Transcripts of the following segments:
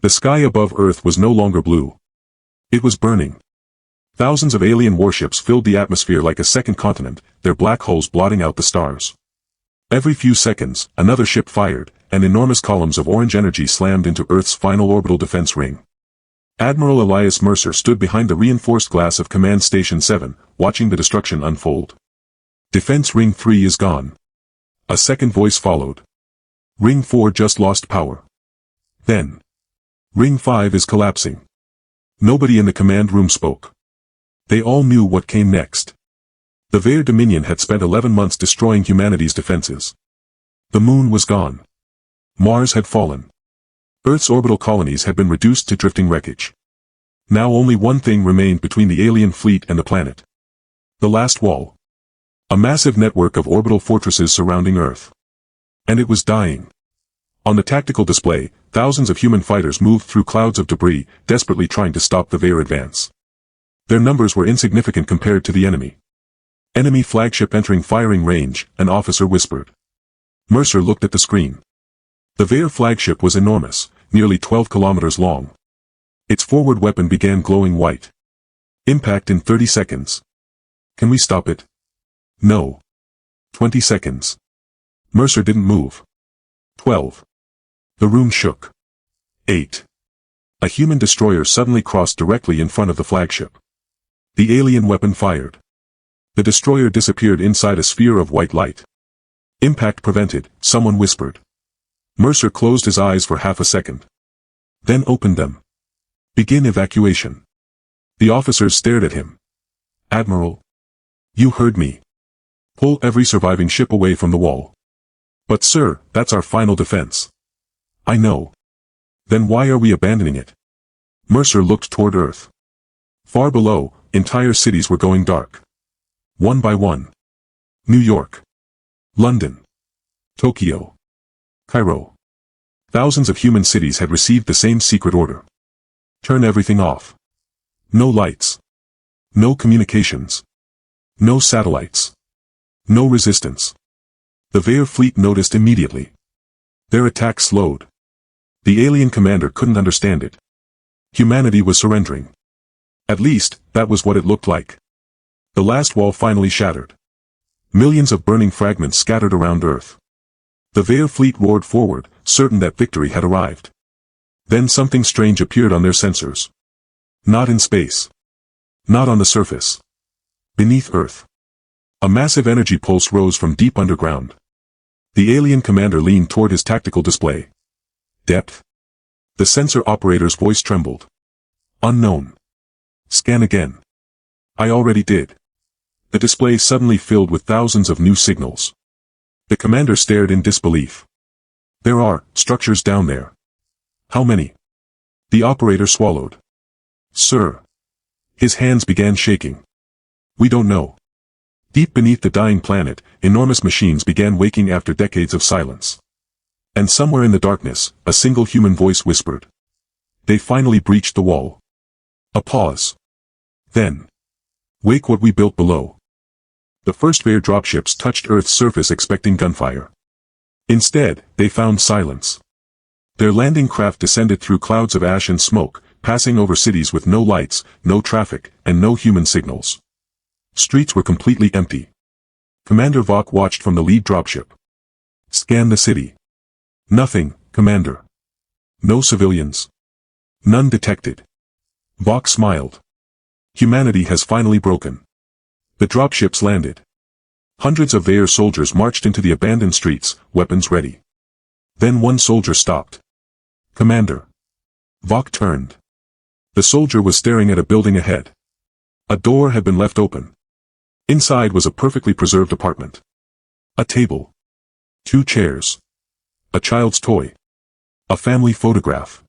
The sky above Earth was no longer blue. It was burning. Thousands of alien warships filled the atmosphere like a second continent, their black holes blotting out the stars. Every few seconds, another ship fired, and enormous columns of orange energy slammed into Earth's final orbital defense ring. Admiral Elias Mercer stood behind the reinforced glass of Command Station 7, watching the destruction unfold. Defense Ring 3 is gone. A second voice followed. Ring 4 just lost power. Then. Ring 5 is collapsing. Nobody in the command room spoke. They all knew what came next. The Vair Dominion had spent 11 months destroying humanity's defenses. The moon was gone. Mars had fallen. Earth's orbital colonies had been reduced to drifting wreckage. Now only one thing remained between the alien fleet and the planet. The last wall. A massive network of orbital fortresses surrounding Earth. And it was dying. On the tactical display, thousands of human fighters moved through clouds of debris, desperately trying to stop the Vair advance. Their numbers were insignificant compared to the enemy. Enemy flagship entering firing range, an officer whispered. Mercer looked at the screen. The Vair flagship was enormous, nearly 12 kilometers long. Its forward weapon began glowing white. Impact in 30 seconds. Can we stop it? No. 20 seconds. Mercer didn't move. 12. The room shook. 8. A human destroyer suddenly crossed directly in front of the flagship. The alien weapon fired. The destroyer disappeared inside a sphere of white light. Impact prevented, someone whispered. Mercer closed his eyes for half a second. Then opened them. Begin evacuation. The officers stared at him. Admiral. You heard me. Pull every surviving ship away from the wall. But sir, that's our final defense. I know. Then why are we abandoning it? Mercer looked toward Earth. Far below, entire cities were going dark. One by one. New York. London. Tokyo. Cairo. Thousands of human cities had received the same secret order. Turn everything off. No lights. No communications. No satellites. No resistance. The Vair fleet noticed immediately. Their attack slowed. The alien commander couldn't understand it. Humanity was surrendering. At least, that was what it looked like. The last wall finally shattered. Millions of burning fragments scattered around Earth. The Vair fleet roared forward, certain that victory had arrived. Then something strange appeared on their sensors. Not in space. Not on the surface. Beneath Earth. A massive energy pulse rose from deep underground. The alien commander leaned toward his tactical display. Depth? The sensor operator's voice trembled. Unknown. Scan again. I already did. The display suddenly filled with thousands of new signals. The commander stared in disbelief. There are structures down there. How many? The operator swallowed. Sir. His hands began shaking. We don't know. Deep beneath the dying planet, enormous machines began waking after decades of silence. And somewhere in the darkness, a single human voice whispered. They finally breached the wall. A pause. Then. Wake what we built below. The first Vair dropships touched Earth's surface expecting gunfire. Instead, they found silence. Their landing craft descended through clouds of ash and smoke, passing over cities with no lights, no traffic, and no human signals. Streets were completely empty. Commander Vok watched from the lead dropship. Scan the city. Nothing, Commander. No civilians. None detected. Vok smiled. Humanity has finally broken. The dropships landed. Hundreds of Vair soldiers marched into the abandoned streets, weapons ready. Then one soldier stopped. Commander. Vok turned. The soldier was staring at a building ahead. A door had been left open. Inside was a perfectly preserved apartment. A table. 2 chairs. A child's toy. A family photograph.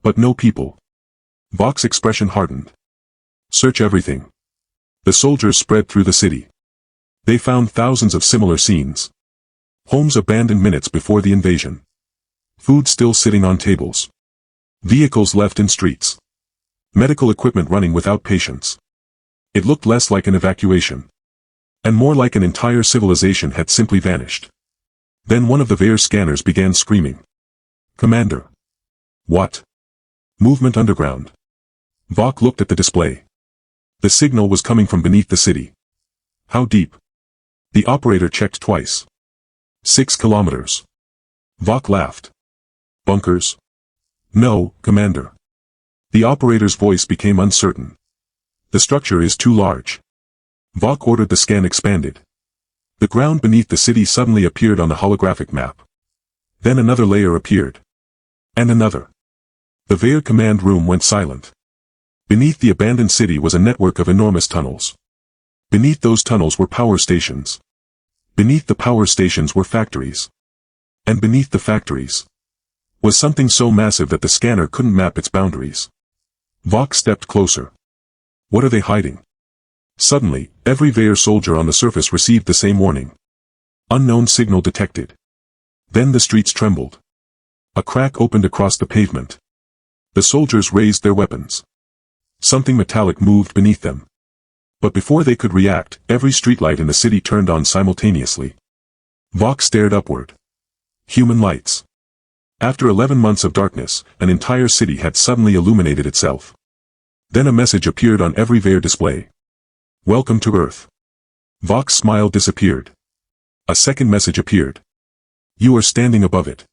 But no people. Vok's expression hardened. Search everything. The soldiers spread through the city. They found thousands of similar scenes. Homes abandoned minutes before the invasion. Food still sitting on tables. Vehicles left in streets. Medical equipment running without patients. It looked less like an evacuation. And more like an entire civilization had simply vanished. Then one of the Vair scanners began screaming. Commander. What? Movement underground. Vok looked at the display. The signal was coming from beneath the city. How deep? The operator checked twice. 6 kilometers. Vok laughed. Bunkers? No, Commander. The operator's voice became uncertain. The structure is too large. Vok ordered the scan expanded. The ground beneath the city suddenly appeared on the holographic map. Then another layer appeared. And another. The Veer command room went silent. Beneath the abandoned city was a network of enormous tunnels. Beneath those tunnels were power stations. Beneath the power stations were factories. And beneath the factories was something so massive that the scanner couldn't map its boundaries. Vok stepped closer. What are they hiding? Suddenly, every Veer soldier on the surface received the same warning. Unknown signal detected. Then the streets trembled. A crack opened across the pavement. The soldiers raised their weapons. Something metallic moved beneath them. But before they could react, every streetlight in the city turned on simultaneously. Vok stared upward. Human lights. After 11 months of darkness, an entire city had suddenly illuminated itself. Then a message appeared on every Veer display. Welcome to Earth. Vok's smile disappeared. A second message appeared. You are standing above it.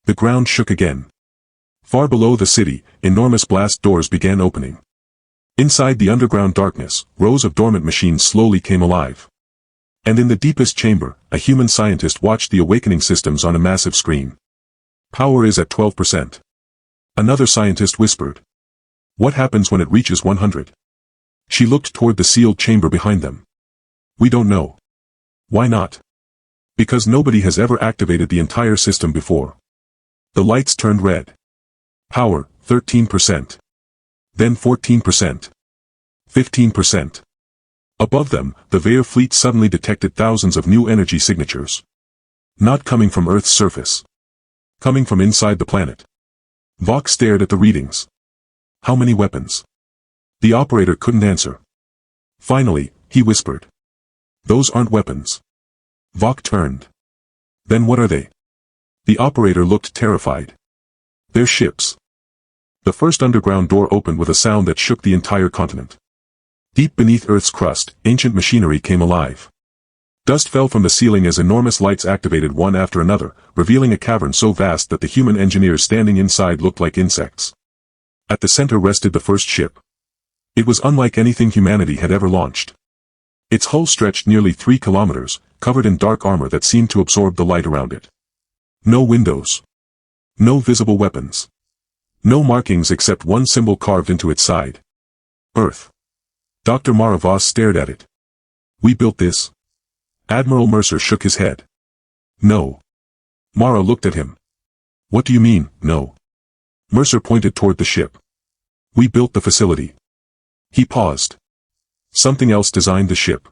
The ground shook again. Far below the city, enormous blast doors began opening. Inside the underground darkness, rows of dormant machines slowly came alive. And in the deepest chamber, a human scientist watched the awakening systems on a massive screen. Power is at 12%. Another scientist whispered. What happens when it reaches 100? She looked toward the sealed chamber behind them. We don't know. Why not? Because nobody has ever activated the entire system before. The lights turned red. Power, 13%. Then 14%. 15%. Above them, the Veer fleet suddenly detected thousands of new energy signatures. Not coming from Earth's surface. Coming from inside the planet. Vok stared at the readings. How many weapons? The operator couldn't answer. Finally, he whispered. Those aren't weapons. Vok turned. Then what are they? The operator looked terrified. They're ships. The first underground door opened with a sound that shook the entire continent. Deep beneath Earth's crust, ancient machinery came alive. Dust fell from the ceiling as enormous lights activated one after another, revealing a cavern so vast that the human engineers standing inside looked like insects. At the center rested the first ship. It was unlike anything humanity had ever launched. Its hull stretched nearly 3 kilometers, covered in dark armor that seemed to absorb the light around it. No windows. No visible weapons. No markings except one symbol carved into its side. Earth. Dr. Maravas stared at it. We built this? Admiral Mercer shook his head. No. Mara looked at him. What do you mean, no? Mercer pointed toward the ship. We built the facility. He paused. Something else designed the ship.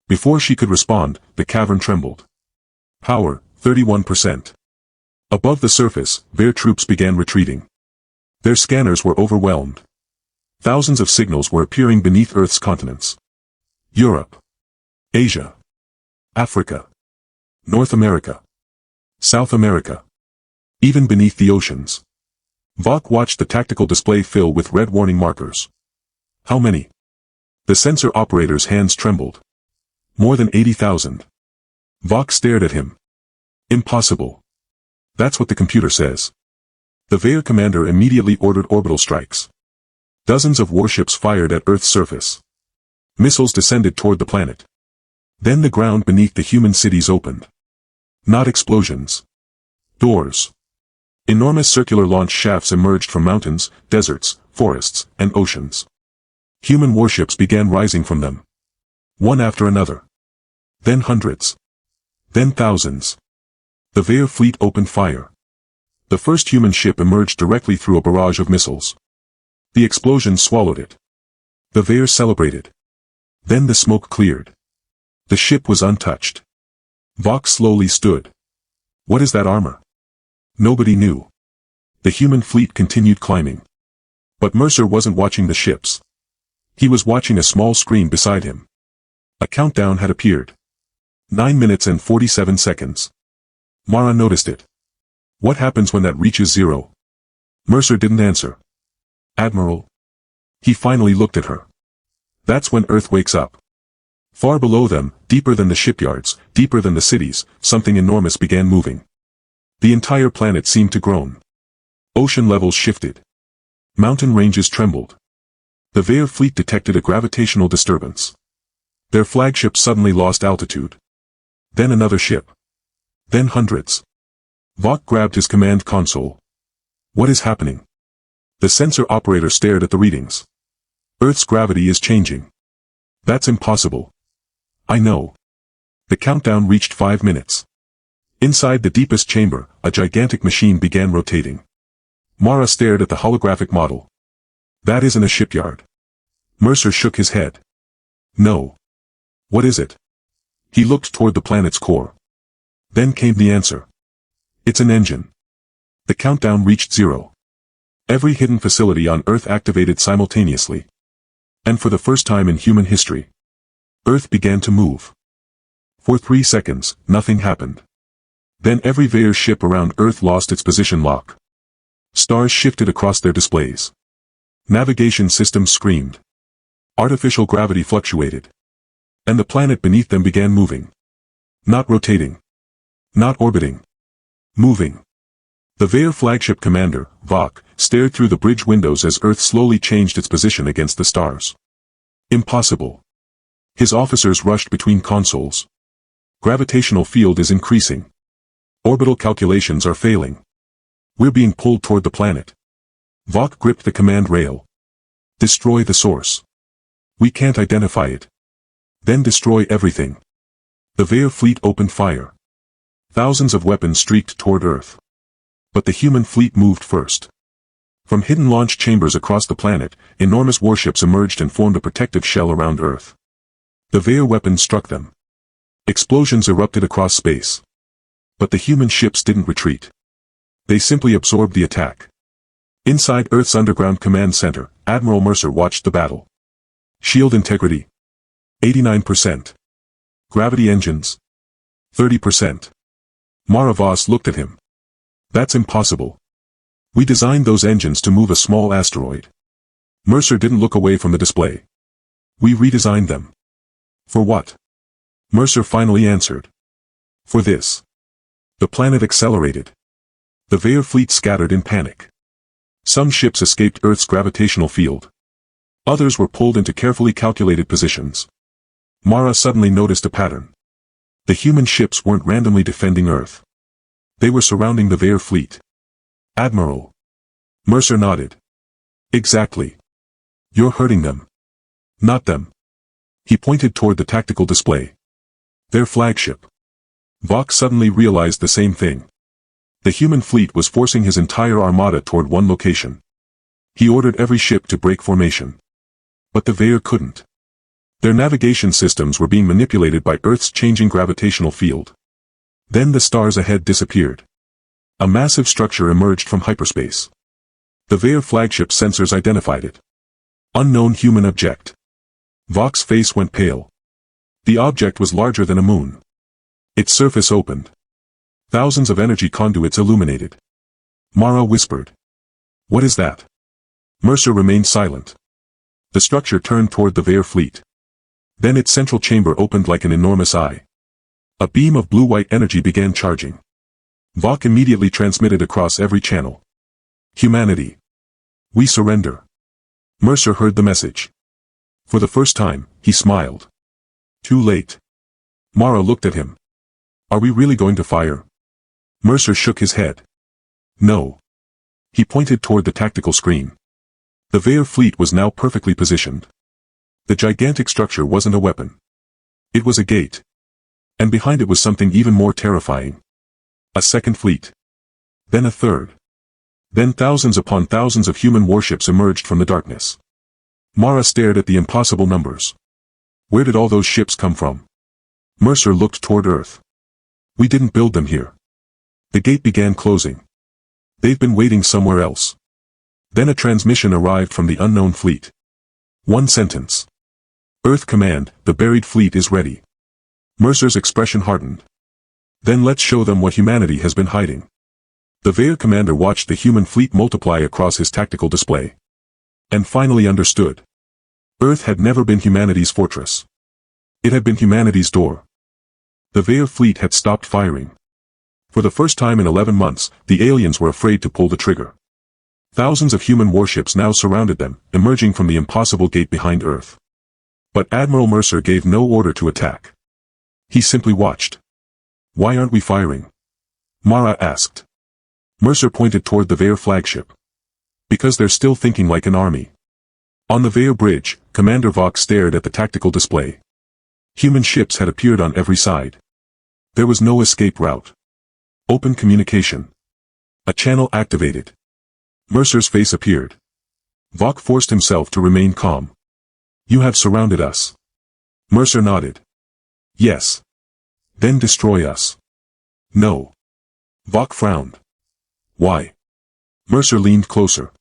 Before she could respond, the cavern trembled. Power, 31%. Above the surface, Veer troops began retreating. Their scanners were overwhelmed. Thousands of signals were appearing beneath Earth's continents. Europe. Asia. Africa. North America. South America. Even beneath the oceans. Vok watched the tactical display fill with red warning markers. How many? The sensor operator's hands trembled. More than 80,000. Vok stared at him. Impossible. That's what the computer says. The Veer commander immediately ordered orbital strikes. Dozens of warships fired at Earth's surface. Missiles descended toward the planet. Then the ground beneath the human cities opened. Not explosions. Doors. Enormous circular launch shafts emerged from mountains, deserts, forests, and oceans. Human warships began rising from them. One after another. Then hundreds. Then thousands. The Veer fleet opened fire. The first human ship emerged directly through a barrage of missiles. The explosion swallowed it. The Veer celebrated. Then the smoke cleared. The ship was untouched. Vok slowly stood. What is that armor? Nobody knew. The human fleet continued climbing. But Mercer wasn't watching the ships. He was watching a small screen beside him. A countdown had appeared. 9 minutes and 47 seconds. Mara noticed it. What happens when that reaches 0? Mercer didn't answer. Admiral. He finally looked at her. That's when Earth wakes up. Far below them, deeper than the shipyards, deeper than the cities, something enormous began moving. The entire planet seemed to groan. Ocean levels shifted. Mountain ranges trembled. The Veer fleet detected a gravitational disturbance. Their flagship suddenly lost altitude. Then another ship. Then hundreds. Vok grabbed his command console. What is happening? The sensor operator stared at the readings. Earth's gravity is changing. That's impossible. I know. The countdown reached 5 minutes. Inside the deepest chamber, a gigantic machine began rotating. Mara stared at the holographic model. That isn't a shipyard. Mercer shook his head. No. What is it? He looked toward the planet's core. Then came the answer. It's an engine. The countdown reached 0. Every hidden facility on Earth activated simultaneously. And for the first time in human history, Earth began to move. For 3 seconds, nothing happened. Then every Veer ship around Earth lost its position lock. Stars shifted across their displays. Navigation systems screamed. Artificial gravity fluctuated. And the planet beneath them began moving. Not rotating. Not orbiting. Moving. The Veer flagship commander, Vok, stared through the bridge windows as Earth slowly changed its position against the stars. Impossible. His officers rushed between consoles. Gravitational field is increasing. Orbital calculations are failing. We're being pulled toward the planet. Vok gripped the command rail. Destroy the source. We can't identify it. Then destroy everything. The Veer fleet opened fire. Thousands of weapons streaked toward Earth. But the human fleet moved first. From hidden launch chambers across the planet, enormous warships emerged and formed a protective shell around Earth. The Veer weapons struck them. Explosions erupted across space. But the human ships didn't retreat. They simply absorbed the attack. Inside Earth's underground command center, Admiral Mercer watched the battle. Shield integrity. 89%. Gravity engines. 30%. Mara Voss looked at him. That's impossible. We designed those engines to move a small asteroid. Mercer didn't look away from the display. We redesigned them. For what? Mercer finally answered. For this. The planet accelerated. The Veer fleet scattered in panic. Some ships escaped Earth's gravitational field. Others were pulled into carefully calculated positions. Mara suddenly noticed a pattern. The human ships weren't randomly defending Earth. They were surrounding the Veer fleet. Admiral. Mercer nodded. Exactly. You're hurting them. Not them. He pointed toward the tactical display. Their flagship. Vok suddenly realized the same thing. The human fleet was forcing his entire armada toward one location. He ordered every ship to break formation. But the Veer couldn't. Their navigation systems were being manipulated by Earth's changing gravitational field. Then the stars ahead disappeared. A massive structure emerged from hyperspace. The Veer flagship sensors identified it. Unknown human object. Vok's face went pale. The object was larger than a moon. Its surface opened. Thousands of energy conduits illuminated. Mara whispered. What is that? Mercer remained silent. The structure turned toward the Veer fleet. Then its central chamber opened like an enormous eye. A beam of blue-white energy began charging. Vok immediately transmitted across every channel. Humanity. We surrender. Mercer heard the message. For the first time, he smiled. Too late. Mara looked at him. Are we really going to fire? Mercer shook his head. No. He pointed toward the tactical screen. The Veer fleet was now perfectly positioned. The gigantic structure wasn't a weapon. It was a gate. And behind it was something even more terrifying. A second fleet. Then a third. Then thousands upon thousands of human warships emerged from the darkness. Mara stared at the impossible numbers. Where did all those ships come from? Mercer looked toward Earth. We didn't build them here. The gate began closing. They've been waiting somewhere else. Then a transmission arrived from the unknown fleet. One sentence. Earth command, the buried fleet is ready. Mercer's expression hardened. Then let's show them what humanity has been hiding. The Veer commander watched the human fleet multiply across his tactical display. And finally understood. Earth had never been humanity's fortress. It had been humanity's door. The Veer fleet had stopped firing. For the first time in 11 months, the aliens were afraid to pull the trigger. Thousands of human warships now surrounded them, emerging from the impossible gate behind Earth. But Admiral Mercer gave no order to attack. He simply watched. "Why aren't we firing?" Mara asked. Mercer pointed toward the Veer flagship. "Because they're still thinking like an army." On the Veer bridge, Commander Vok stared at the tactical display. Human ships had appeared on every side. There was no escape route. Open communication. A channel activated. Mercer's face appeared. Vok forced himself to remain calm. "You have surrounded us." Mercer nodded. "Yes. Then destroy us." "No." Vok frowned. "Why?" Mercer leaned closer.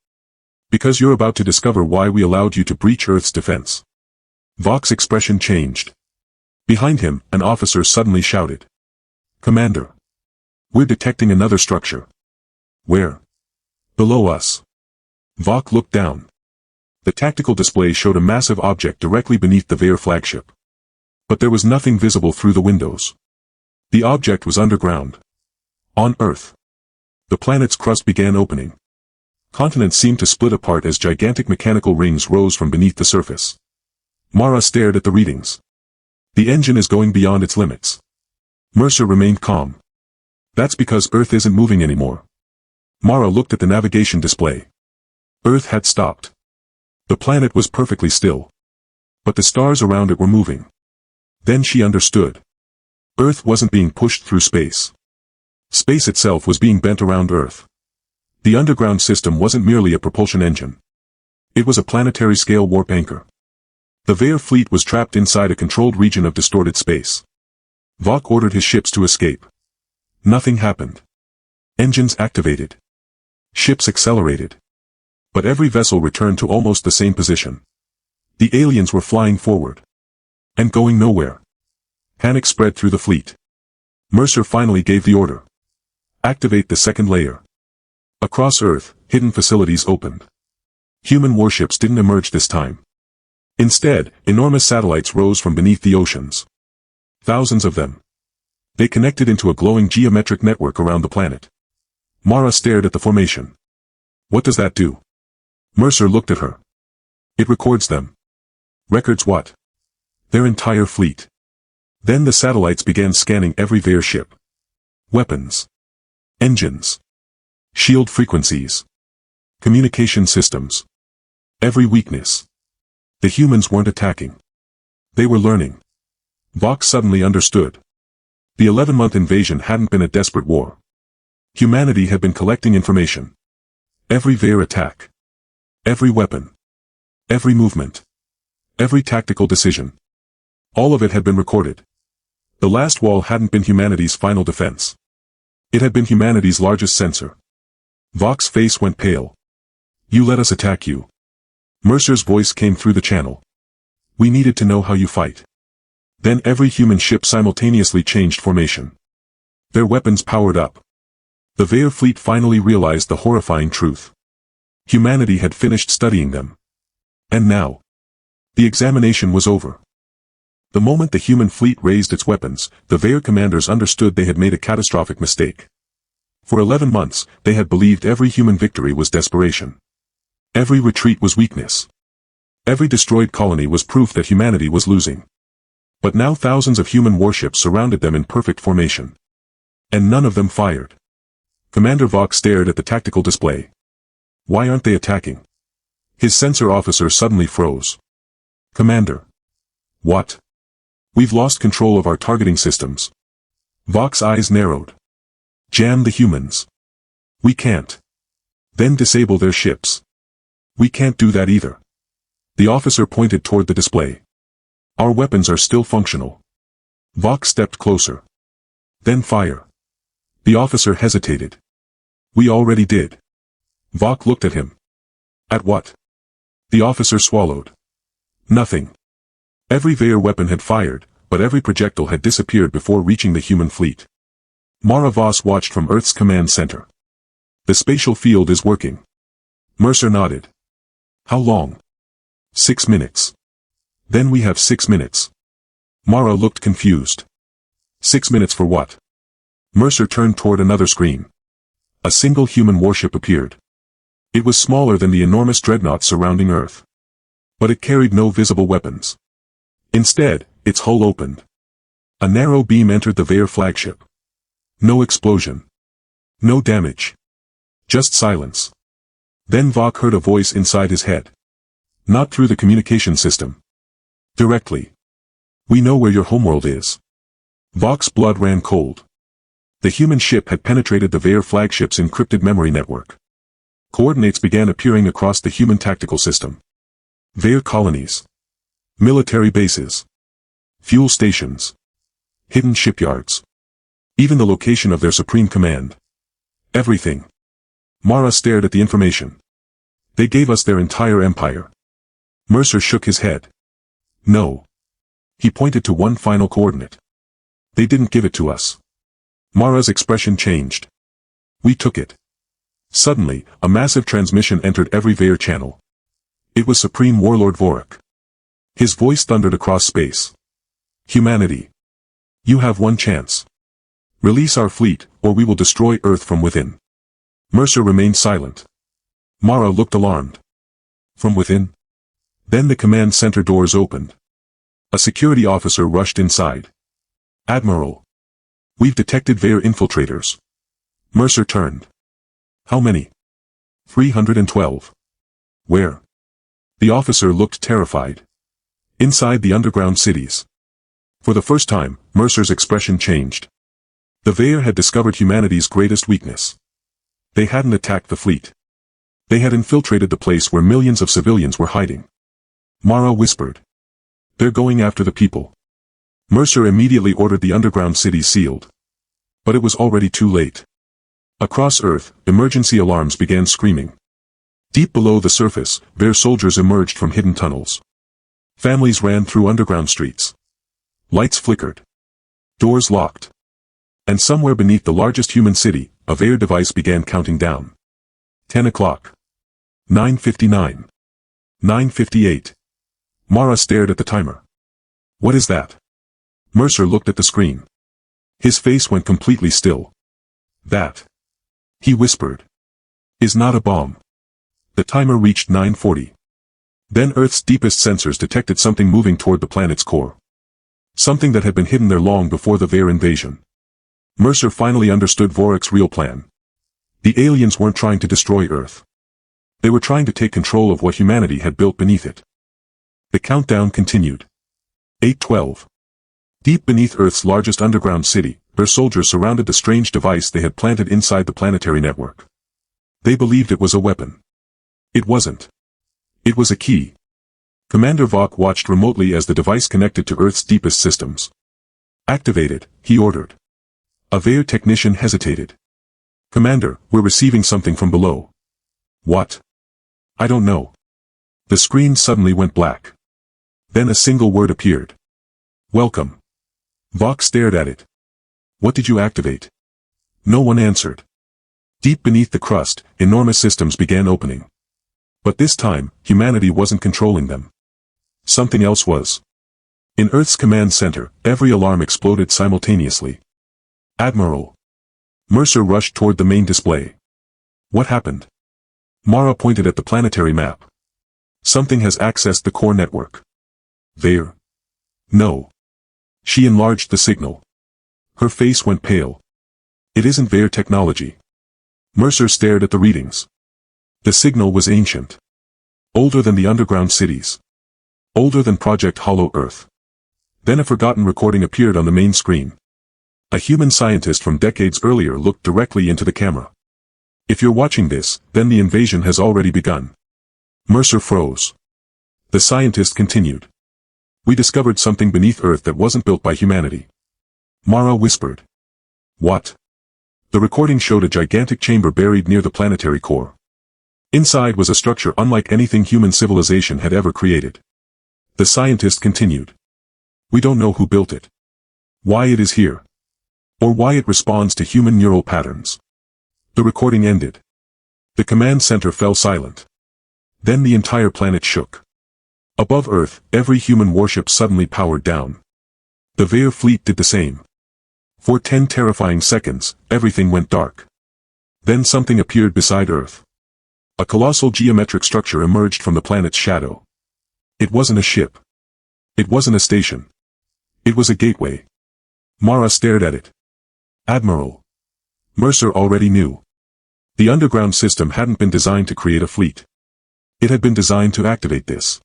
"Because you're about to discover why we allowed you to breach Earth's defense." Vok's expression changed. Behind him, an officer suddenly shouted. "Commander! We're detecting another structure." "Where?" "Below us." Vok looked down. The tactical display showed a massive object directly beneath the Veer flagship. But there was nothing visible through the windows. The object was underground. On Earth. The planet's crust began opening. Continents seemed to split apart as gigantic mechanical rings rose from beneath the surface. Mara stared at the readings. "The engine is going beyond its limits." Mercer remained calm. "That's because Earth isn't moving anymore." Mara looked at the navigation display. Earth had stopped. The planet was perfectly still. But the stars around it were moving. Then she understood. Earth wasn't being pushed through space. Space itself was being bent around Earth. The underground system wasn't merely a propulsion engine. It was a planetary-scale warp anchor. The Veer fleet was trapped inside a controlled region of distorted space. Vok ordered his ships to escape. Nothing happened. Engines activated. Ships accelerated. But every vessel returned to almost the same position. The aliens were flying forward. And going nowhere. Panic spread through the fleet. Mercer finally gave the order. "Activate the second layer." Across Earth, hidden facilities opened. Human warships didn't emerge this time. Instead, enormous satellites rose from beneath the oceans. Thousands of them. They connected into a glowing geometric network around the planet. Mara stared at the formation. "What does that do?" Mercer looked at her. "It records them." "Records what?" "Their entire fleet." Then the satellites began scanning every Veer ship. Weapons. Engines. Shield frequencies. Communication systems. Every weakness. The humans weren't attacking. They were learning. Vok suddenly understood. The 11-month invasion hadn't been a desperate war. Humanity had been collecting information. Every Veer attack. Every weapon. Every movement. Every tactical decision. All of it had been recorded. The last wall hadn't been humanity's final defense. It had been humanity's largest sensor. Vok's face went pale. "You let us attack you." Mercer's voice came through the channel. "We needed to know how you fight." Then every human ship simultaneously changed formation. Their weapons powered up. The Veer fleet finally realized the horrifying truth. Humanity had finished studying them. And now, the examination was over. The moment the human fleet raised its weapons, the Veer commanders understood they had made a catastrophic mistake. For 11 months, they had believed every human victory was desperation. Every retreat was weakness. Every destroyed colony was proof that humanity was losing. But now thousands of human warships surrounded them in perfect formation. And none of them fired. Commander Vok stared at the tactical display. "Why aren't they attacking?" His sensor officer suddenly froze. "Commander." "What?" "We've lost control of our targeting systems." Vok's eyes narrowed. "Jam the humans." "We can't." "Then disable their ships." "We can't do that either." The officer pointed toward the display. "Our weapons are still functional." Vok stepped closer. "Then fire." The officer hesitated. "We already did." Vok looked at him. "At what?" The officer swallowed. "Nothing." Every Veer weapon had fired, but every projectile had disappeared before reaching the human fleet. Mara Voss watched from Earth's command center. "The spatial field is working." Mercer nodded. How long? 6 minutes. Then we have 6 minutes. Mara looked confused. 6 minutes for what? Mercer turned toward another screen. A single human warship appeared. It was smaller than the enormous dreadnoughts surrounding Earth. But it carried no visible weapons. Instead, its hull opened. A narrow beam entered the Veer flagship. No explosion. No damage. Just silence. Then Vok heard a voice inside his head. Not through the communication system. Directly. We know where your homeworld is. Vok's blood ran cold. The human ship had penetrated the Veer flagship's encrypted memory network. Coordinates began appearing across the human tactical system. Veer colonies. Military bases. Fuel stations. Hidden shipyards. Even the location of their supreme command. Everything. Mara stared at the information. They gave us their entire empire. Mercer shook his head. No. He pointed to one final coordinate. They didn't give it to us. Mara's expression changed. We took it. Suddenly, a massive transmission entered every Veer channel. It was Supreme Warlord Vorik. His voice thundered across space. Humanity. You have one chance. Release our fleet, or we will destroy Earth from within. Mercer remained silent. Mara looked alarmed. From within? Then the command center doors opened. A security officer rushed inside. Admiral. We've detected Veer infiltrators. Mercer turned. How many? 312. Where? The officer looked terrified. Inside the underground cities. For the first time, Mercer's expression changed. The Veer had discovered humanity's greatest weakness. They hadn't attacked the fleet. They had infiltrated the place where millions of civilians were hiding. Mara whispered. They're going after the people. Mercer immediately ordered the underground cities sealed. But it was already too late. Across Earth, emergency alarms began screaming. Deep below the surface, Veer soldiers emerged from hidden tunnels. Families ran through underground streets. Lights flickered. Doors locked. And somewhere beneath the largest human city, a Veer device began counting down. 10 o'clock. 9:59. 9:58. Mara stared at the timer. What is that? Mercer looked at the screen. His face went completely still. That, he whispered, is not a bomb. The timer reached 9:40. Then Earth's deepest sensors detected something moving toward the planet's core. Something that had been hidden there long before the Veer invasion. Mercer finally understood Vorik's real plan. The aliens weren't trying to destroy Earth. They were trying to take control of what humanity had built beneath it. The countdown continued. 8:12. Deep beneath Earth's largest underground city, their soldiers surrounded the strange device they had planted inside the planetary network. They believed it was a weapon. It wasn't. It was a key. Commander Vok watched remotely as the device connected to Earth's deepest systems. Activate it, he ordered. A Veer technician hesitated. Commander, we're receiving something from below. What? I don't know. The screen suddenly went black. Then a single word appeared. Welcome. Vok stared at it. What did you activate? No one answered. Deep beneath the crust, enormous systems began opening. But this time, humanity wasn't controlling them. Something else was. In Earth's command center, every alarm exploded simultaneously. Admiral. Mercer rushed toward the main display. What happened? Mara pointed at the planetary map. Something has accessed the core network. Veer. No. She enlarged the signal. Her face went pale. It isn't Veer technology. Mercer stared at the readings. The signal was ancient. Older than the underground cities. Older than Project Hollow Earth. Then a forgotten recording appeared on the main screen. A human scientist from decades earlier looked directly into the camera. If you're watching this, then the invasion has already begun. Mercer froze. The scientist continued. We discovered something beneath Earth that wasn't built by humanity. Mara whispered. What? The recording showed a gigantic chamber buried near the planetary core. Inside was a structure unlike anything human civilization had ever created. The scientist continued. We don't know who built it. Why it is here. Or why it responds to human neural patterns. The recording ended. The command center fell silent. Then the entire planet shook. Above Earth, every human warship suddenly powered down. The Veer fleet did the same. For 10 terrifying seconds, everything went dark. Then something appeared beside Earth. A colossal geometric structure emerged from the planet's shadow. It wasn't a ship. It wasn't a station. It was a gateway. Mara stared at it. Admiral. Mercer already knew. The underground system hadn't been designed to create a fleet. It had been designed to activate this.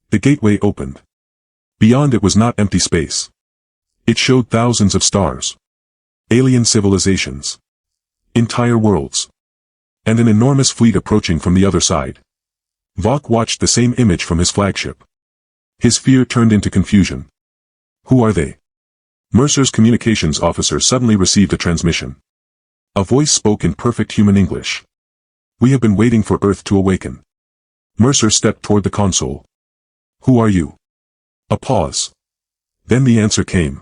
The gateway opened. Beyond it was not empty space. It showed thousands of stars. Alien civilizations. Entire worlds. And an enormous fleet approaching from the other side. Vok watched the same image from his flagship. His fear turned into confusion. Who are they? Mercer's communications officer suddenly received a transmission. A voice spoke in perfect human English. We have been waiting for Earth to awaken. Mercer stepped toward the console. Who are you? A pause. Then the answer came.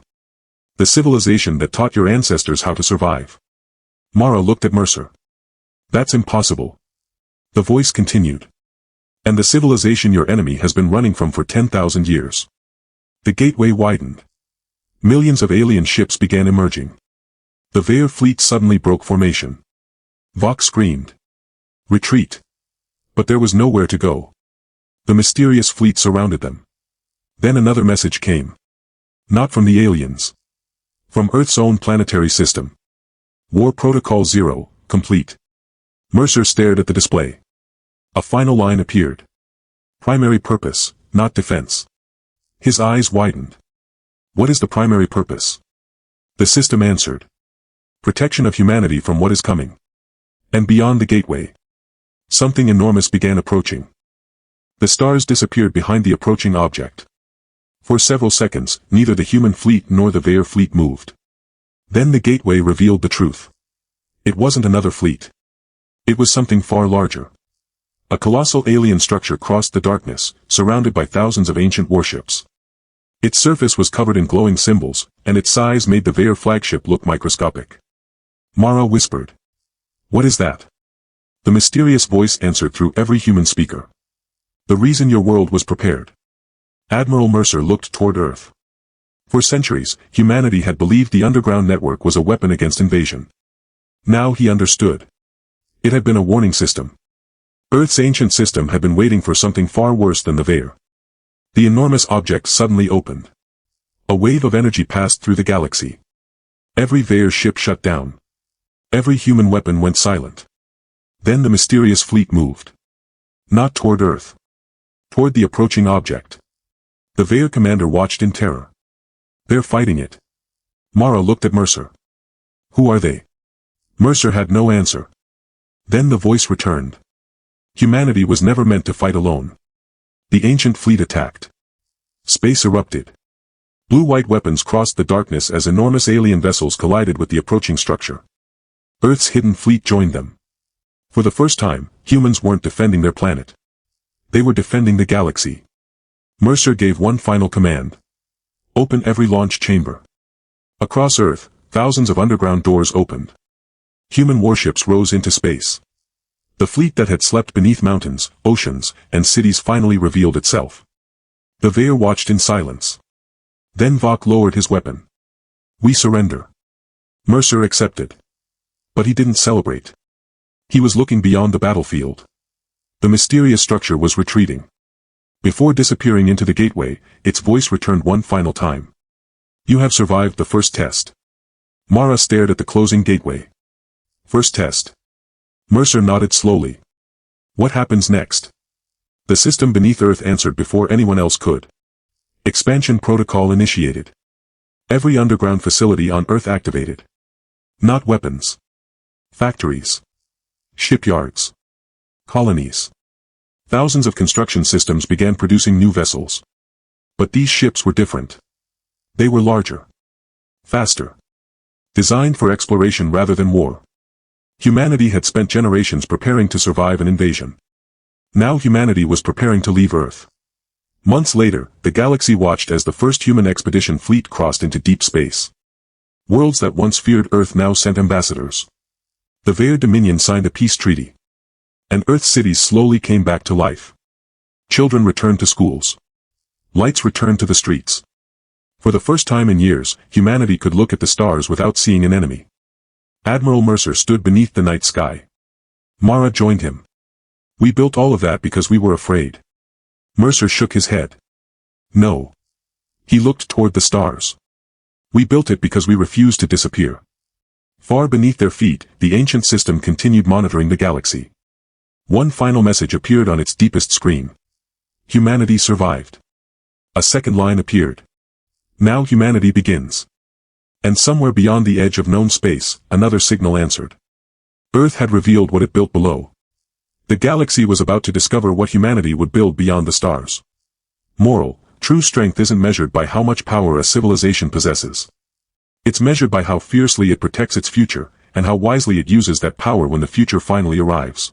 The civilization that taught your ancestors how to survive. Mara looked at Mercer. That's impossible. The voice continued. And the civilization your enemy has been running from for 10,000 years. The gateway widened. Millions of alien ships began emerging. The Veer fleet suddenly broke formation. Vok screamed. Retreat. But there was nowhere to go. The mysterious fleet surrounded them. Then another message came. Not from the aliens. From Earth's own planetary system. War Protocol 0, complete. Mercer stared at the display. A final line appeared. Primary purpose, not defense. His eyes widened. What is the primary purpose? The system answered. Protection of humanity from what is coming. And beyond the gateway. Something enormous began approaching. The stars disappeared behind the approaching object. For several seconds, neither the human fleet nor the Veer fleet moved. Then the gateway revealed the truth. It wasn't another fleet. It was something far larger. A colossal alien structure crossed the darkness, surrounded by thousands of ancient warships. Its surface was covered in glowing symbols, and its size made the Veer flagship look microscopic. Mara whispered. What is that? The mysterious voice answered through every human speaker. The reason your world was prepared. Admiral Mercer looked toward Earth. For centuries, humanity had believed the underground network was a weapon against invasion. Now he understood. It had been a warning system. Earth's ancient system had been waiting for something far worse than the Veer. The enormous object suddenly opened. A wave of energy passed through the galaxy. Every Veer ship shut down. Every human weapon went silent. Then the mysterious fleet moved. Not toward Earth. Toward the approaching object. The Veer commander watched in terror. They're fighting it. Mara looked at Mercer. Who are they? Mercer had no answer. Then the voice returned. Humanity was never meant to fight alone. The ancient fleet attacked. Space erupted. Blue-white weapons crossed the darkness as enormous alien vessels collided with the approaching structure. Earth's hidden fleet joined them. For the first time, humans weren't defending their planet. They were defending the galaxy. Mercer gave one final command. Open every launch chamber. Across Earth, thousands of underground doors opened. Human warships rose into space. The fleet that had slept beneath mountains, oceans, and cities finally revealed itself. The Veer watched in silence. Then Vok lowered his weapon. We surrender. Mercer accepted. But he didn't celebrate. He was looking beyond the battlefield. The mysterious structure was retreating. Before disappearing into the gateway, its voice returned one final time. You have survived the first test. Mara stared at the closing gateway. First test. Mercer nodded slowly. What happens next? The system beneath Earth answered before anyone else could. Expansion protocol initiated. Every underground facility on Earth activated. Not weapons. Factories. Shipyards. Colonies. Thousands of construction systems began producing new vessels. But these ships were different. They were larger. Faster. Designed for exploration rather than war. Humanity had spent generations preparing to survive an invasion. Now humanity was preparing to leave Earth. Months later, the galaxy watched as the first human expedition fleet crossed into deep space. Worlds that once feared Earth now sent ambassadors. The Veer Dominion signed a peace treaty. And Earth cities slowly came back to life. Children returned to schools. Lights returned to the streets. For the first time in years, humanity could look at the stars without seeing an enemy. Admiral Mercer stood beneath the night sky. Mara joined him. We built all of that because we were afraid. Mercer shook his head. No. He looked toward the stars. We built it because we refused to disappear. Far beneath their feet, the ancient system continued monitoring the galaxy. One final message appeared on its deepest screen. Humanity survived. A second line appeared. Now humanity begins. And somewhere beyond the edge of known space, another signal answered. Earth had revealed what it built below. The galaxy was about to discover what humanity would build beyond the stars. Moral: true strength isn't measured by how much power a civilization possesses. It's measured by how fiercely it protects its future, and how wisely it uses that power when the future finally arrives.